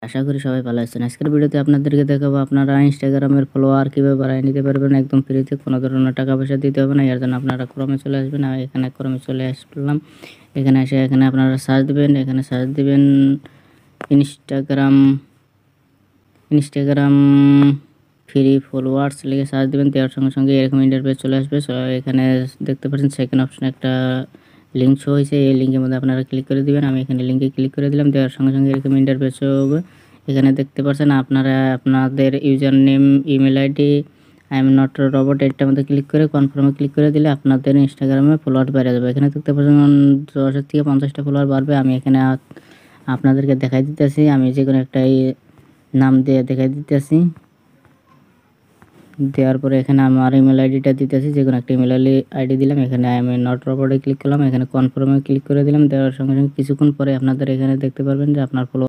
আশা করি সবাই ভালো আছেন। আজকের ভিডিওতে আপনাদেরকে দেখাবো আপনারা ইনস্টাগ্রামের ফলোয়ার কিভাবে বাড়ায় নিতে পারবেন একদম ফ্রিতে, কোনো ধরনের টাকা পয়সা দিতে হবে না। এর জন্য আপনারা ক্রমে চলে আসবেন। এখানে ক্রমে চলে আসলাম। এখানে এসে এখানে আপনারা সার্চ দিবেন। এখানে সার্চ দিবেন ইনস্টাগ্রাম ইনস্টাগ্রাম ফ্রি ফলোয়ার্স লিখে সার্চ দিবেন। দেওয়ার সঙ্গে সঙ্গে এরকম ইন্টারফেস চলে আসবে। এখানে দেখতে পাচ্ছেন সেকেন্ড অপশনে একটা লিঙ্ক শো হয়েছে। এই লিঙ্কের মধ্যে আপনারা ক্লিক করে দিবেন। আমি এখানে লিঙ্কে ক্লিক করে দিলাম। দেওয়ার সঙ্গে সঙ্গে এরকম ইন্টারফেস হবে। এখানে দেখতে পাচ্ছেন আপনারা আপনাদের user name, email ID, I am not robot এটার মধ্যে ক্লিক করে কনফার্মে ক্লিক করে দিলে আপনাদের ইনস্টাগ্রামে ফলোয়ার বেড়ে যাবে। এখানে দেখতে পাচ্ছেন 10 থেকে 50টা ফলোয়ার বাড়বে। আমি এখানে আপনাদেরকে দেখাই দিতেছি। আমি যে কোনো একটা নাম দিয়ে দেখাই দিতেছি। দেওয়ার পরে এখানে আমার ইমেল আইডিটা দিতেছি, যে কোনো একটা ইমেল আইডি দিলাম। এখানে আই এম নট রোবটে ক্লিক করলাম। এখানে কনফার্মে ক্লিক করে দিলাম। দেওয়ার সঙ্গে সঙ্গে কিছুক্ষণ পরে আপনাদের এখানে দেখতে পারবেন যে আপনার ফলো